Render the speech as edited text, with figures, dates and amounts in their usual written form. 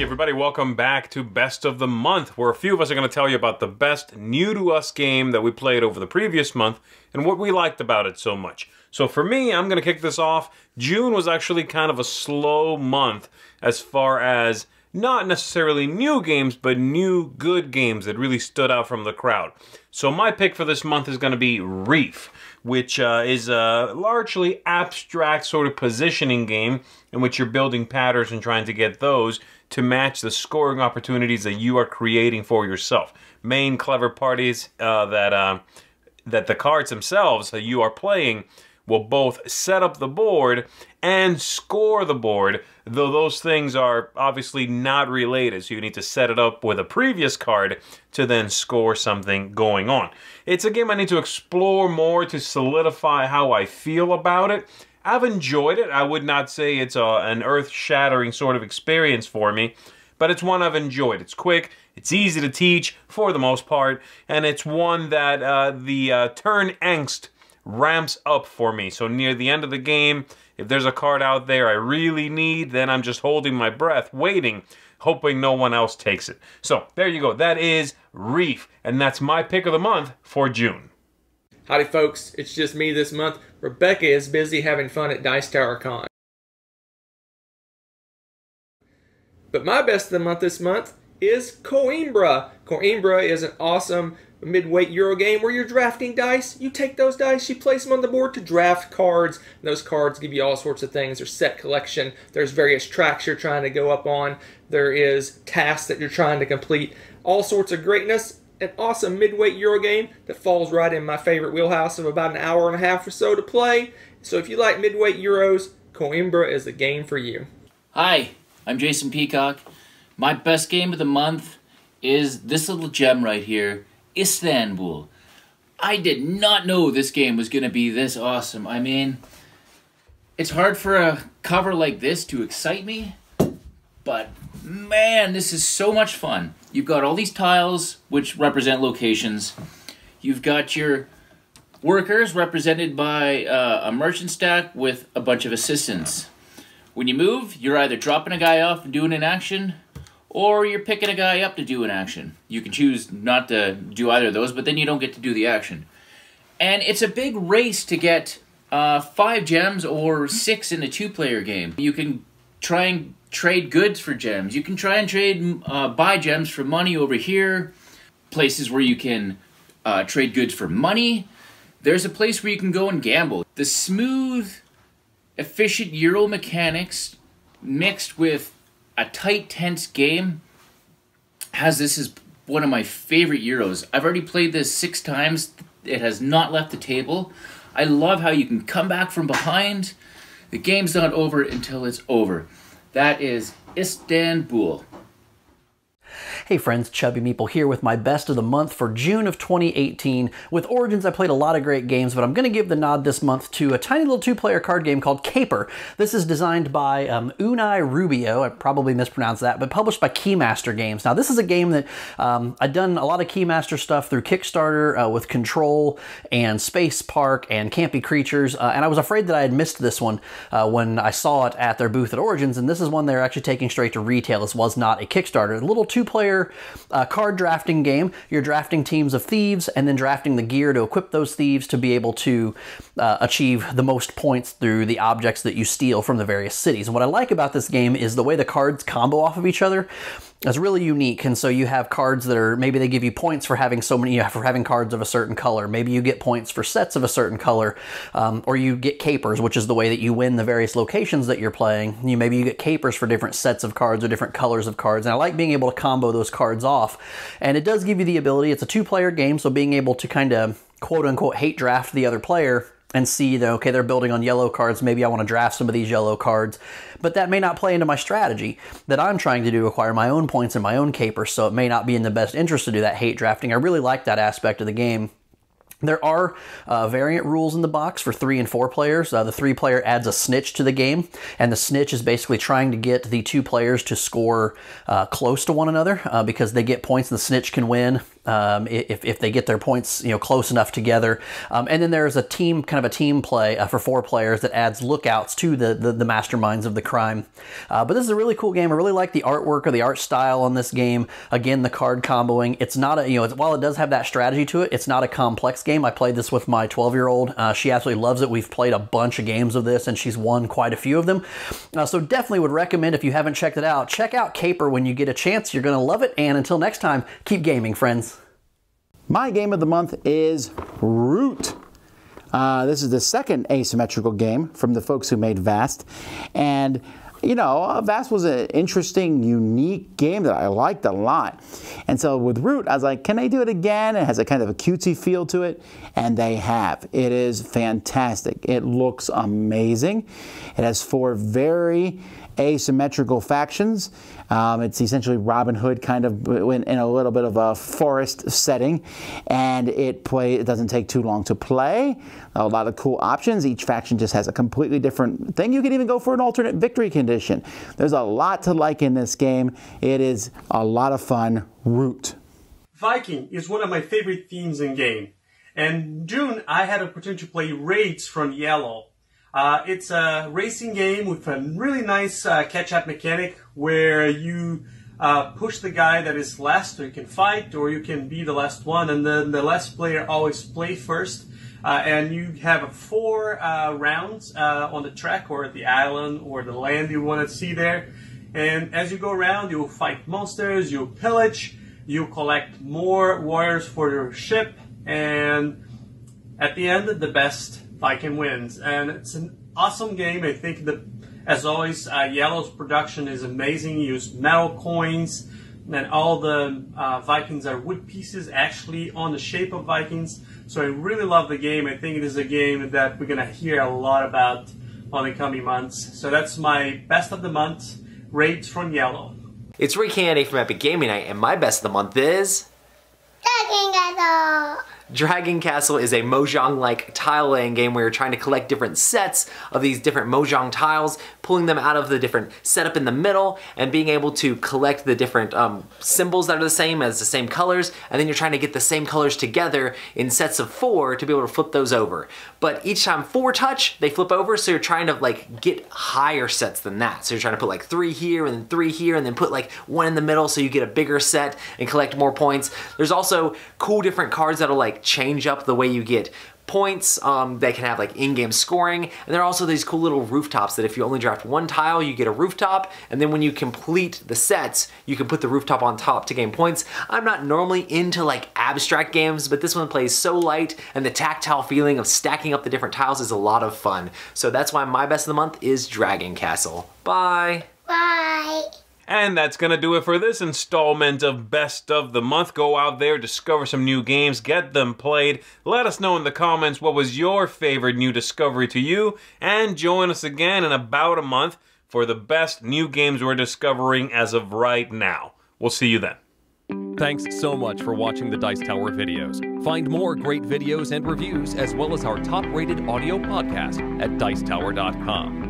everybody, welcome back to Best of the Month, where a few of us are going to tell you about the best new-to-us game that we played over the previous month and what we liked about it so much. So for me, I'm going to kick this off. June was actually kind of a slow month as far as not necessarily new games, but new good games that really stood out from the crowd. So my pick for this month is going to be Reef, which is a largely abstract sort of positioning game in which you're building patterns and trying to get those to match the scoring opportunities that you are creating for yourself. Main clever parties that the cards themselves that you are playing will both set up the board and score the board, though those things are obviously not related, so you need to set it up with a previous card to then score something going on. It's a game I need to explore more to solidify how I feel about it. I've enjoyed it. I would not say it's an earth-shattering sort of experience for me, but it's one I've enjoyed. It's quick, it's easy to teach for the most part, and it's one that the turn angst ramps up for me. So near the end of the game, if there's a card out there I really need, then I'm just holding my breath, waiting, hoping no one else takes it. So there you go. That is Reef, and that's my pick of the month for June. Howdy folks, it's just me this month. Rebecca is busy having fun at Dice Tower Con. But my best of the month this month is Coimbra. Coimbra is an awesome mid-weight Euro game where you're drafting dice. You take those dice, you place them on the board to draft cards. And those cards give you all sorts of things. There's set collection, there's various tracks you're trying to go up on, there is tasks that you're trying to complete. All sorts of greatness. An awesome mid-weight Euro game that falls right in my favorite wheelhouse of about an hour and a half or so to play. So if you like mid-weight Euros, Coimbra is the game for you. Hi, I'm Jason Peacock. My best game of the month is this little gem right here, Istanbul. I did not know this game was going to be this awesome. I mean, it's hard for a cover like this to excite me, but man, this is so much fun. You've got all these tiles, which represent locations. You've got your workers represented by a merchant stack with a bunch of assistants. When you move, you're either dropping a guy off and doing an action, or you're picking a guy up to do an action. You can choose not to do either of those, but then you don't get to do the action. And it's a big race to get 5 gems or 6 in a 2-player game. You can try and trade goods for gems. You can try and trade buy gems for money over here. Places where you can trade goods for money. There's a place where you can go and gamble. The smooth, efficient Euro mechanics mixed with a tight, tense game has this as one of my favorite Euros. I've already played this 6 times. It has not left the table. I love how you can come back from behind. The game's not over until it's over. That is Istanbul. Hey friends, Chubby Meeple here with my best of the month for June of 2018. With Origins, I played a lot of great games, but I'm going to give the nod this month to a tiny little 2-player card game called Caper. This is designed by Unai Rubio, I probably mispronounced that, but published by Keymaster Games. Now this is a game that I've done a lot of Keymaster stuff through Kickstarter with Control and Space Park and Campy Creatures, and I was afraid that I had missed this one when I saw it at their booth at Origins, and this is one they're actually taking straight to retail. This was not a Kickstarter. A little 2-player card drafting game. You're drafting teams of thieves and then drafting the gear to equip those thieves to be able to achieve the most points through the objects that you steal from the various cities. And what I like about this game is the way the cards combo off of each other. It's really unique, and so you have cards that are, maybe they give you points for having so many, for having cards of a certain color. Maybe you get points for sets of a certain color, or you get capers, which is the way that you win the various locations that you're playing. Maybe you get capers for different sets of cards or different colors of cards, and I like being able to combo those cards off. And it does give you the ability, it's a 2-player game, so being able to kind of quote-unquote hate draft the other player and see that, okay, they're building on yellow cards, maybe I want to draft some of these yellow cards, but that may not play into my strategy that I'm trying to do to acquire my own points and my own capers, so it may not be in the best interest to do that hate drafting. I really like that aspect of the game. There are variant rules in the box for 3 and 4 players. The 3-player adds a snitch to the game, and the snitch is basically trying to get the 2 players to score close to one another because they get points and the snitch can win if they get their points, you know, close enough together. And then there's a team, kind of a team play for 4 players that adds lookouts to the masterminds of the crime. But this is a really cool game. I really like the artwork or the art style on this game. Again, the card comboing. It's not a, you know, while it does have that strategy to it, it's not a complex game. I played this with my 12-year-old. She absolutely loves it. We've played a bunch of games of this, and she's won quite a few of them. So definitely would recommend, if you haven't checked it out, check out Caper when you get a chance. You're going to love it. And until next time, keep gaming, friends. My game of the month is Root. This is the second asymmetrical game from the folks who made Vast. And, you know, Vast was an interesting, unique game that I liked a lot. And so with Root, I was like, can they do it again? It has a kind of a cutesy feel to it. And they have. It is fantastic. It looks amazing. It has 4 very asymmetrical factions. It's essentially Robin Hood kind of in a little bit of a forest setting, and it doesn't take too long to play. A lot of cool options. Each faction just has a completely different thing. You can even go for an alternate victory condition. There's a lot to like in this game. It is a lot of fun. Root. Viking is one of my favorite themes in game. And in June, I had an opportunity to play Raids from Yellow. It's a racing game with a really nice catch-up mechanic where you push the guy that is last, so you can fight, or you can be the last one, and then the last player always play first. And you have 4 rounds on the track, or the island, or the land you want to see there. And as you go around, you'll fight monsters, you'll pillage, you'll collect more warriors for your ship, and at the end, the best Viking wins. And it's an awesome game. I think that, as always, Yellow's production is amazing. You use metal coins, and all the Vikings are wood pieces actually on the shape of Vikings. So I really love the game. I think it is a game that we're going to hear a lot about on the coming months. So that's my best of the month, Raids from Yellow. It's Ray Candy from Epic Gaming Night, and my best of the month is Dragon Castle is a Mojang-like tile laying game where you're trying to collect different sets of these different Mojang tiles, pulling them out of the different setup in the middle, and being able to collect the different symbols that are the same as the same colors, and then you're trying to get the same colors together in sets of 4 to be able to flip those over. But each time 4 touch, they flip over, so you're trying to like get higher sets than that. So you're trying to put like 3 here, and then 3 here, and then put like 1 in the middle so you get a bigger set and collect more points. There's also cool different cards that'll like change up the way you get points. They can have like in-game scoring, and there are also these cool little rooftops that if you only draft 1 tile, you get a rooftop, and then when you complete the sets, you can put the rooftop on top to gain points. I'm not normally into like abstract games, but this one plays so light, and the tactile feeling of stacking up the different tiles is a lot of fun. So that's why my best of the month is Dragon Castle. Bye! Bye! And that's going to do it for this installment of Best of the Month. Go out there, discover some new games, get them played. Let us know in the comments what was your favorite new discovery to you. And join us again in about a month for the best new games we're discovering as of right now. We'll see you then. Thanks so much for watching the Dice Tower videos. Find more great videos and reviews, as well as our top-rated audio podcast at Dicetower.com.